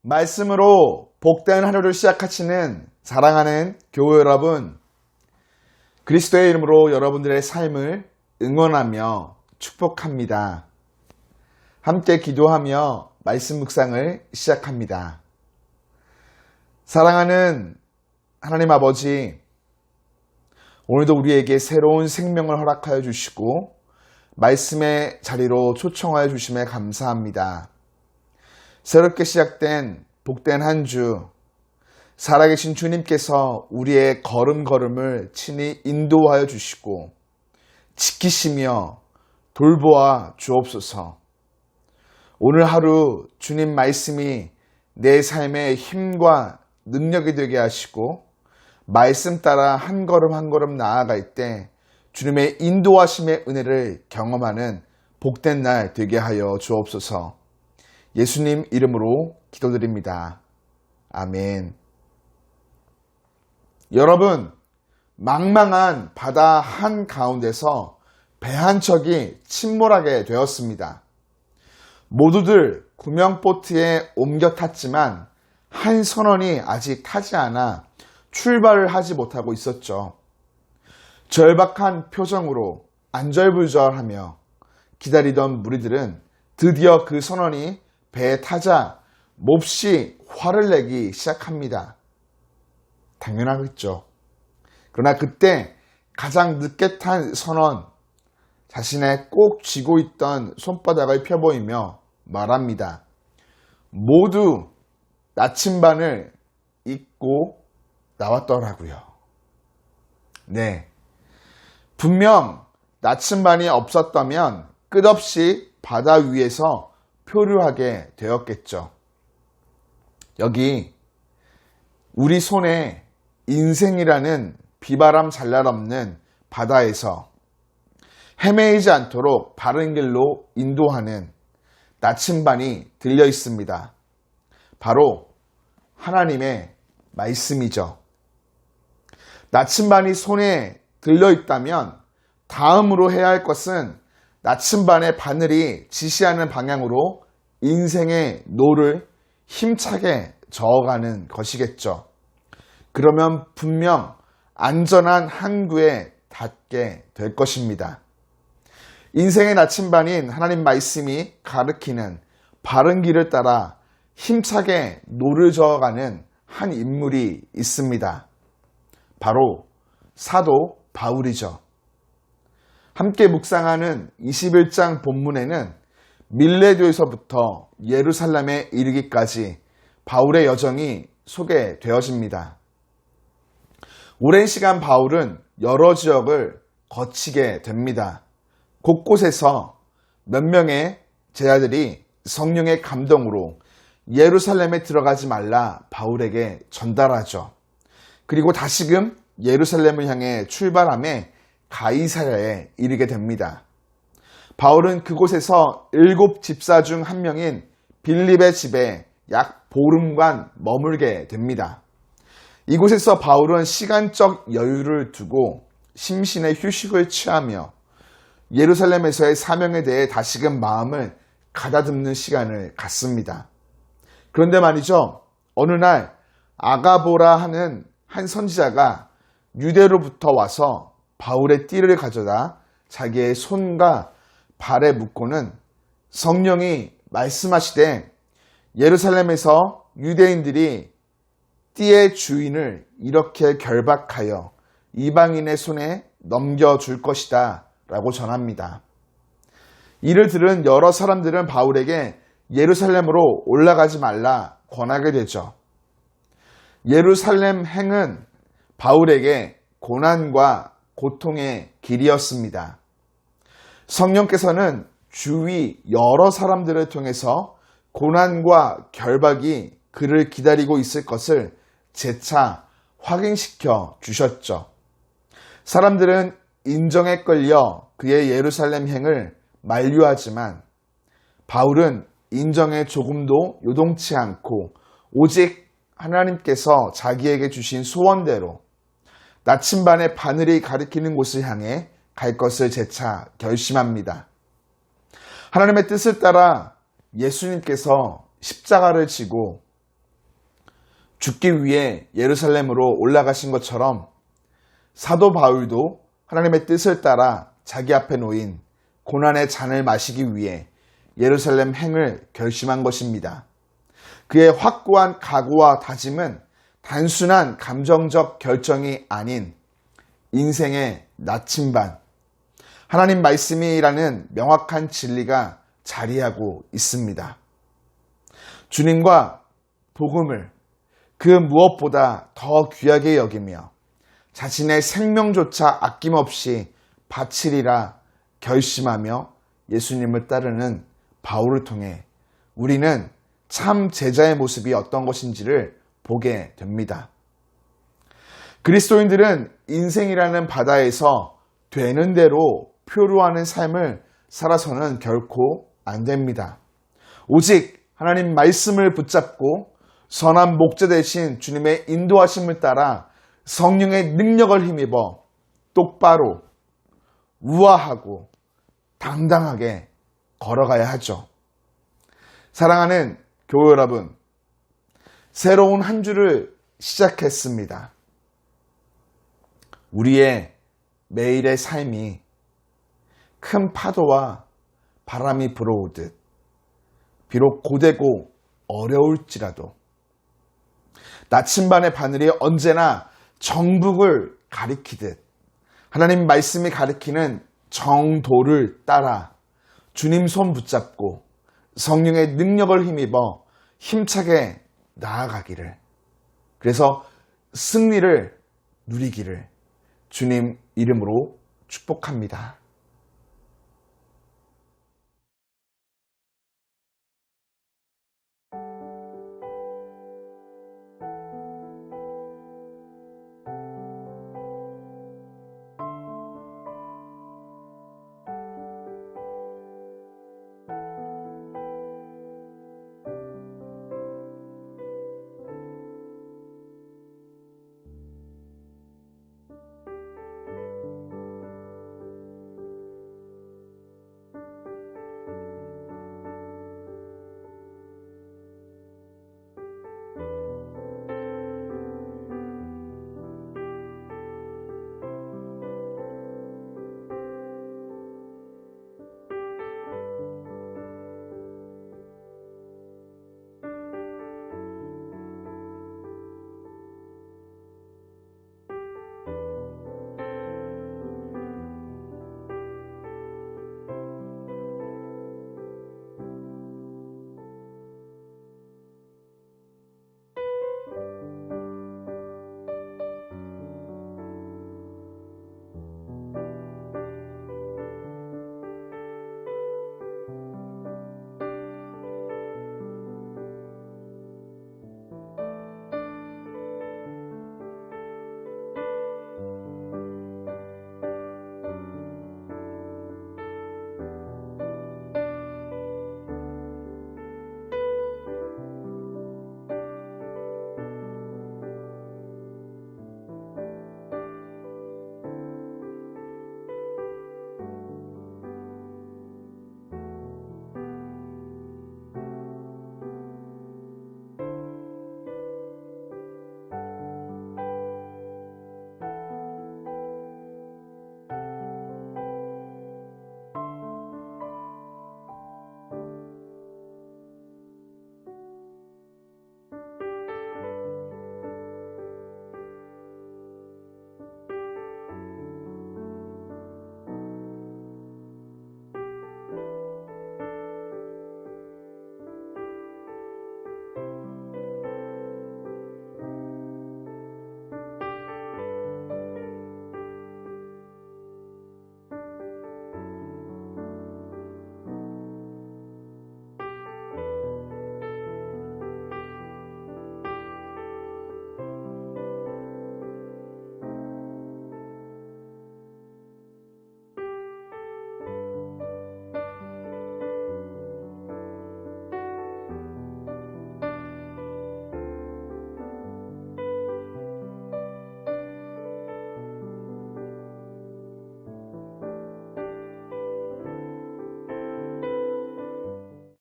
말씀으로 복된 하루를 시작하시는 사랑하는 교회 여러분, 그리스도의 이름으로 여러분들의 삶을 응원하며 축복합니다. 함께 기도하며 말씀 묵상을 시작합니다. 사랑하는 하나님 아버지, 오늘도 우리에게 새로운 생명을 허락하여 주시고 말씀의 자리로 초청하여 주심에 감사합니다. 새롭게 시작된 복된 한 주, 살아계신 주님께서 우리의 걸음걸음을 친히 인도하여 주시고 지키시며 돌보아 주옵소서. 오늘 하루 주님 말씀이 내 삶의 힘과 능력이 되게 하시고 말씀 따라 한 걸음 한 걸음 나아갈 때 주님의 인도하심의 은혜를 경험하는 복된 날 되게 하여 주옵소서. 예수님 이름으로 기도드립니다. 아멘. 여러분, 망망한 바다 한가운데서 배 한 척이 침몰하게 되었습니다. 모두들 구명보트에 옮겨 탔지만 한 선원이 아직 타지 않아 출발을 하지 못하고 있었죠. 절박한 표정으로 안절부절하며 기다리던 무리들은 드디어 그 선원이 배에 타자 몹시 화를 내기 시작합니다. 당연하겠죠. 그러나 그때 가장 늦게 탄 선원, 자신의 꼭 쥐고 있던 손바닥을 펴보이며 말합니다. 모두 나침반을 입고 나왔더라고요. 네. 분명 나침반이 없었다면 끝없이 바다 위에서 표류하게 되었겠죠. 여기 우리 손에 인생이라는 비바람 잘날 없는 바다에서 헤매이지 않도록 바른 길로 인도하는 나침반이 들려 있습니다. 바로 하나님의 말씀이죠. 나침반이 손에 들려 있다면 다음으로 해야 할 것은 나침반의 바늘이 지시하는 방향으로 인생의 노를 힘차게 저어가는 것이겠죠. 그러면 분명 안전한 항구에 닿게 될 것입니다. 인생의 나침반인 하나님 말씀이 가르치는 바른 길을 따라 힘차게 노를 저어가는 한 인물이 있습니다. 바로 사도 바울이죠. 함께 묵상하는 21장 본문에는 밀레도에서부터 예루살렘에 이르기까지 바울의 여정이 소개되어집니다. 오랜 시간 바울은 여러 지역을 거치게 됩니다. 곳곳에서 몇 명의 제자들이 성령의 감동으로 예루살렘에 들어가지 말라 바울에게 전달하죠. 그리고 다시금 예루살렘을 향해 출발함에 가이사랴에 이르게 됩니다. 바울은 그곳에서 7 집사 중 한 명인 빌립의 집에 약 보름간 머물게 됩니다. 이곳에서 바울은 시간적 여유를 두고 심신의 휴식을 취하며 예루살렘에서의 사명에 대해 다시금 마음을 가다듬는 시간을 갖습니다. 그런데 말이죠. 어느 날 아가보라 하는 한 선지자가 유대로부터 와서 바울의 띠를 가져다 자기의 손과 발에 묶고는 성령이 말씀하시되 예루살렘에서 유대인들이 띠의 주인을 이렇게 결박하여 이방인의 손에 넘겨줄 것이다 라고 전합니다. 이를 들은 여러 사람들은 바울에게 예루살렘으로 올라가지 말라 권하게 되죠. 예루살렘 행은 바울에게 고난과 고통의 길이었습니다. 성령께서는 주위 여러 사람들을 통해서 고난과 결박이 그를 기다리고 있을 것을 재차 확인시켜 주셨죠. 사람들은 인정에 끌려 그의 예루살렘 행을 만류하지만 바울은 인정에 조금도 요동치 않고 오직 하나님께서 자기에게 주신 소원대로 나침반의 바늘이 가리키는 곳을 향해 갈 것을 재차 결심합니다. 하나님의 뜻을 따라 예수님께서 십자가를 지고 죽기 위해 예루살렘으로 올라가신 것처럼 사도 바울도 하나님의 뜻을 따라 자기 앞에 놓인 고난의 잔을 마시기 위해 예루살렘 행을 결심한 것입니다. 그의 확고한 각오와 다짐은 단순한 감정적 결정이 아닌 인생의 나침반, 하나님 말씀이라는 명확한 진리가 자리하고 있습니다. 주님과 복음을 그 무엇보다 더 귀하게 여기며 자신의 생명조차 아낌없이 바치리라 결심하며 예수님을 따르는 바울을 통해 우리는 참 제자의 모습이 어떤 것인지를 보게 됩니다. 그리스도인들은 인생이라는 바다에서 되는 대로 표류하는 삶을 살아서는 결코 안 됩니다. 오직 하나님 말씀을 붙잡고 선한 목자 되신 주님의 인도하심을 따라 성령의 능력을 힘입어 똑바로 우아하고 당당하게 걸어가야 하죠. 사랑하는 교회 여러분, 새로운 한 주를 시작했습니다. 우리의 매일의 삶이 큰 파도와 바람이 불어오듯 비록 고되고 어려울지라도 나침반의 바늘이 언제나 정북을 가리키듯 하나님 말씀이 가리키는 정도를 따라 주님 손 붙잡고 성령의 능력을 힘입어 힘차게 나아가기를, 그래서 승리를 누리기를 주님 이름으로 축복합니다.